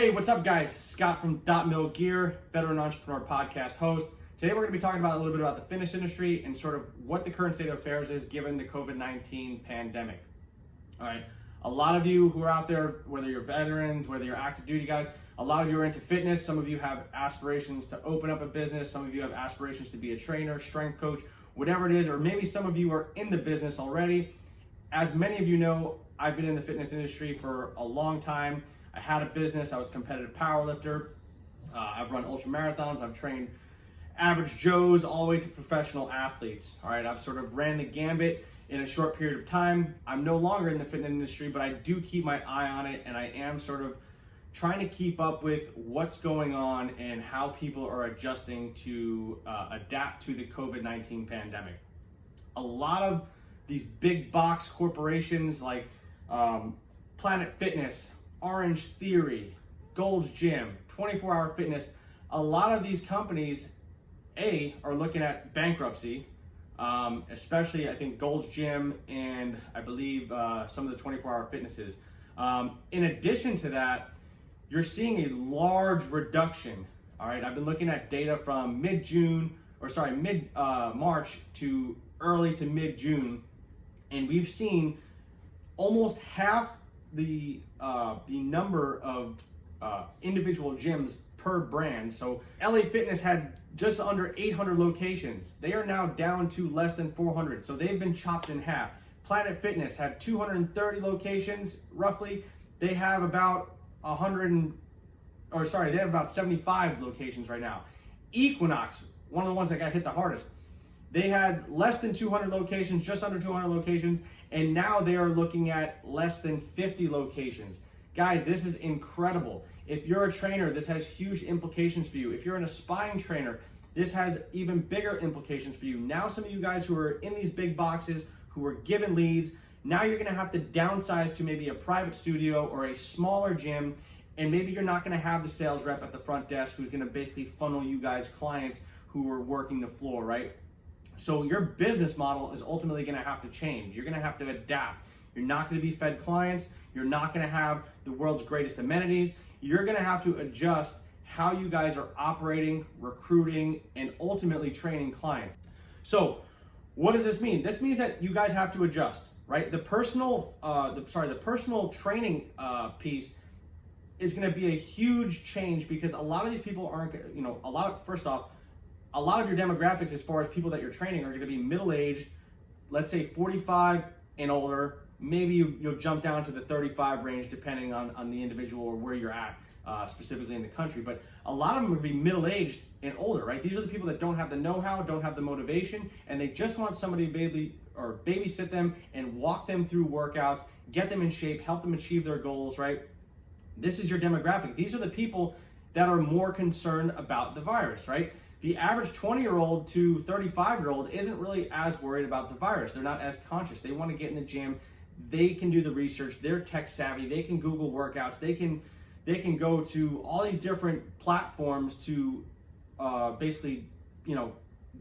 Hey, what's up guys? Scott from Dot Mill Gear, veteran entrepreneur podcast host. Today we're going to be talking about a little bit about the fitness industry and sort of what the current state of affairs is given the COVID-19 pandemic. All right, a lot of you who are out there, whether you're veterans, whether you're active duty guys, a lot of you are into fitness. Some of you have aspirations to open up a business. Some of you have aspirations to be a trainer, strength coach, whatever it is, or maybe some of you are in the business already. As many of you know, I've been in the fitness industry for a long time. I had a business, I was a competitive powerlifter. I've run ultra marathons, I've trained average Joes all the way to professional athletes. All right, I've sort of ran the gambit in a short period of time. I'm no longer in the fitness industry, but I do keep my eye on it, and I am sort of trying to keep up with what's going on and how people are adjusting to adapt to the COVID-19 pandemic. A lot of these big box corporations like Planet Fitness, Orange Theory, Gold's Gym, 24-Hour Fitness, a lot of these companies, are looking at bankruptcy, especially I think Gold's Gym and I believe some of the 24-Hour Fitnesses. In addition to that, you're seeing a large reduction. All right, I've been looking at data from mid-March to early to mid-June, and we've seen almost half the number of individual gyms per brand. So LA Fitness had just under 800 locations. They are now down to less than 400. So they've been chopped in half. Planet Fitness had 230 locations roughly. They have about they have about 75 locations right now. Equinox, one of the ones that got hit the hardest, they had less than 200 locations, just under 200 locations, and now they are looking at less than 50 locations. Guys, this is incredible. If you're a trainer, this has huge implications for you. If you're an aspiring trainer, this has even bigger implications for you. Now some of you guys who are in these big boxes, who are given leads, now you're gonna have to downsize to maybe a private studio or a smaller gym, and maybe you're not gonna have the sales rep at the front desk who's gonna basically funnel you guys clients who are working the floor, right? So your business model is ultimately gonna have to change. You're gonna have to adapt. You're not gonna be fed clients. You're not gonna have the world's greatest amenities. You're gonna have to adjust how you guys are operating, recruiting, and ultimately training clients. So what does this mean? This means that you guys have to adjust, right? The personal training piece is gonna be a huge change because a lot of these people aren't, a lot of your demographics as far as people that you're training are going to be middle-aged, let's say 45 and older. Maybe you'll jump down to the 35 range depending on the individual or where you're at, specifically in the country. But a lot of them would be middle-aged and older, right? These are the people that don't have the know-how, don't have the motivation, and they just want somebody to babysit them and walk them through workouts, get them in shape, help them achieve their goals, right? This is your demographic. These are the people that are more concerned about the virus, right? The average 20-year-old to 35-year-old isn't really as worried about the virus. They're not as conscious. They want to get in the gym. They can do the research. They're tech savvy. They can Google workouts. They can go to all these different platforms to basically,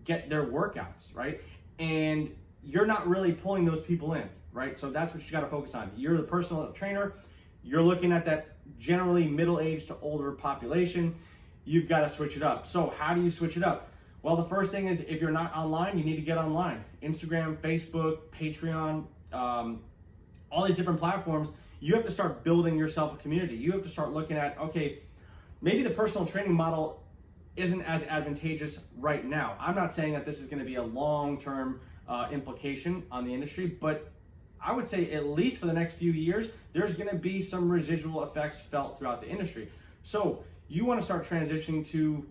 get their workouts, right? And you're not really pulling those people in, right? So that's what you got to focus on. You're the personal trainer. You're looking at that generally middle-aged to older population. You've got to switch it up. So how do you switch it up? Well, the first thing is if you're not online, you need to get online. Instagram, Facebook, Patreon, all these different platforms. You have to start building yourself a community. You have to start looking at, okay, maybe the personal training model isn't as advantageous right now. I'm not saying that this is going to be a long-term implication on the industry, but I would say at least for the next few years, there's going to be some residual effects felt throughout the industry. So you want to start transitioning to,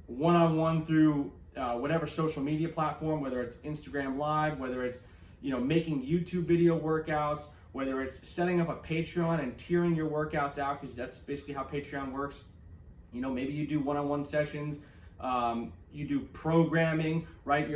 one-on-one through whatever social media platform, whether it's Instagram Live, whether it's, making YouTube video workouts, whether it's setting up a Patreon and tiering your workouts out, because that's basically how Patreon works. Maybe you do one-on-one sessions, you do programming, right?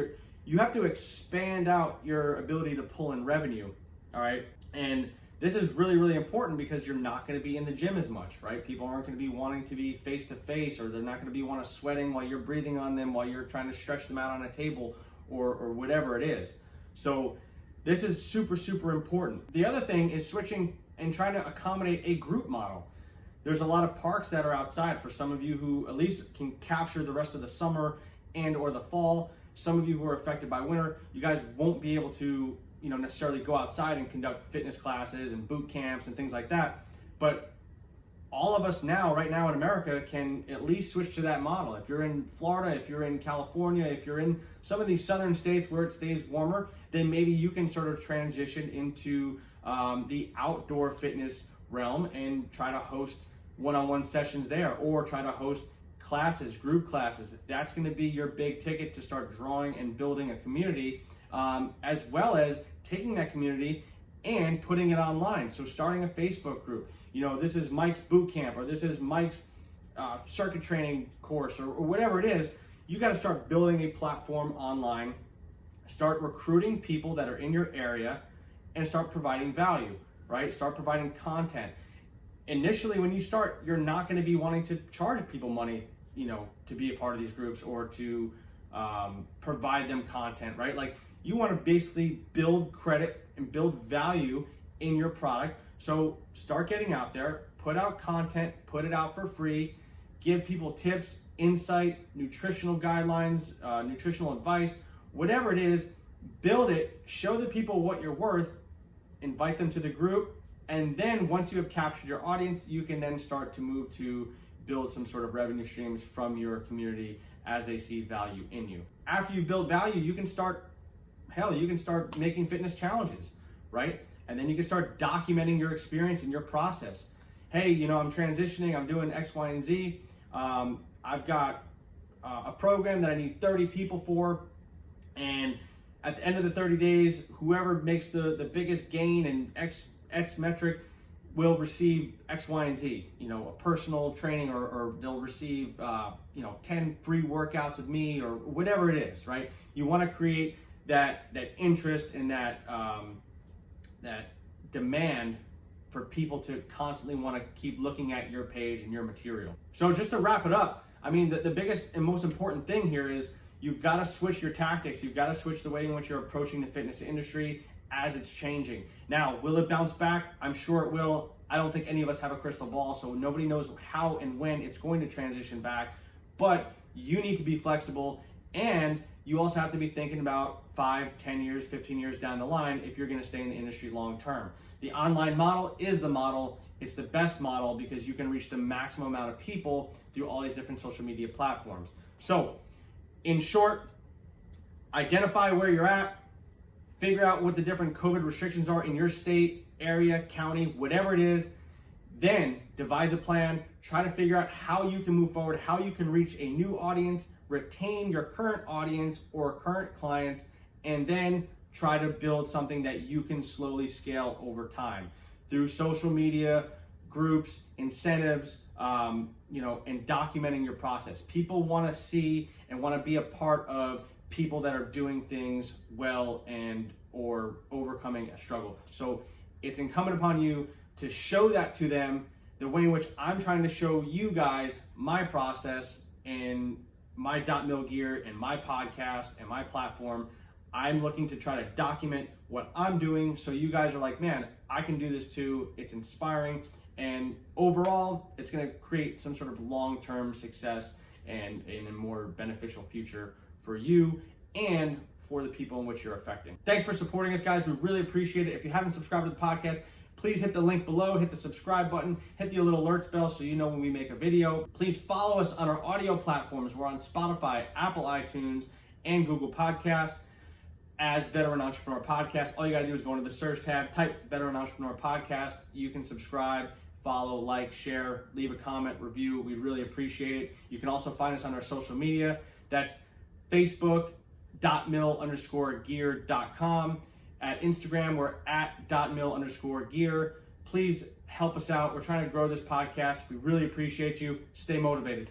You have to expand out your ability to pull in revenue, all right? And this is really, really important because you're not going to be in the gym as much, right? People aren't going to be wanting to be face-to-face, or they're not going to be sweating while you're breathing on them, while you're trying to stretch them out on a table or whatever it is. So this is super, super important. The other thing is switching and trying to accommodate a group model. There's a lot of parks that are outside for some of you who at least can capture the rest of the summer and or the fall. Some of you who are affected by winter, you guys won't be able to, necessarily go outside and conduct fitness classes and boot camps and things like that. But all of us right now in America can at least switch to that model. If you're in Florida, if you're in California, if you're in some of these southern states where it stays warmer, then maybe you can sort of transition into the outdoor fitness realm and try to host one-on-one sessions there, or try to host classes, group classes. If that's going to be your big ticket to start drawing and building a community, as well as taking that community and putting it online. So starting a Facebook group, this is Mike's boot camp, or this is Mike's circuit training course, or whatever it is. You got to start building a platform online, start recruiting people that are in your area, and start providing value, right? Start providing content. Initially, when you start, you're not going to be wanting to charge people money, to be a part of these groups or to provide them content, right? Like, you want to basically build credit and build value in your product. So start getting out there, put out content, put it out for free, give people tips, insight, nutritional guidelines, nutritional advice, whatever it is, build it, show the people what you're worth, invite them to the group, and then once you have captured your audience, you can then start to move to build some sort of revenue streams from your community as they see value in you. After you build value, you can start making fitness challenges, right? And then you can start documenting your experience and your process. Hey, I'm transitioning, I'm doing X, Y, and Z. I've got a program that I need 30 people for, and at the end of the 30 days, whoever makes the biggest gain in X metric will receive X, Y, and Z, a personal training, or they'll receive, 10 free workouts with me, or whatever it is, right? You want to create that interest and that demand for people to constantly want to keep looking at your page and your material. So just to wrap it up, the biggest and most important thing here is you've got to switch your tactics. You've got to switch the way in which you're approaching the fitness industry as it's changing. Now, will it bounce back? I'm sure it will. I don't think any of us have a crystal ball, so nobody knows how and when it's going to transition back. But you need to be flexible, and you also have to be thinking about 5, 10 years, 15 years down the line if you're going to stay in the industry long term. The online model is the model. It's the best model because you can reach the maximum amount of people through all these different social media platforms. So, in short, identify where you're at, figure out what the different COVID restrictions are in your state, area, county, whatever it is, then devise a plan, try to figure out how you can move forward, how you can reach a new audience, retain your current audience or current clients, and then try to build something that you can slowly scale over time through social media, groups, incentives, and documenting your process. People want to see and want to be a part of people that are doing things well and or overcoming a struggle. So it's incumbent upon you to show that to them the way in which I'm trying to show you guys my process and my .mil gear and my podcast and my platform. I'm looking to try to document what I'm doing so you guys are like, man, I can do this too. It's inspiring, and overall, it's going to create some sort of long-term success and a more beneficial future for you and for the people in which you're affecting. Thanks for supporting us, guys. We really appreciate it. If you haven't subscribed to the podcast, please hit the link below, hit the subscribe button, hit the little alerts bell so you know when we make a video. Please follow us on our audio platforms. We're on Spotify, Apple iTunes, and Google Podcasts as Veteran Entrepreneur Podcast. All you gotta do is go into the search tab, type Veteran Entrepreneur Podcast. You can subscribe, follow, like, share, leave a comment, review. We really appreciate it. You can also find us on our social media. That's Facebook.mil_gear.com. At Instagram, we're at .mil_gear. Please help us out. We're trying to grow this podcast. We really appreciate you. Stay motivated.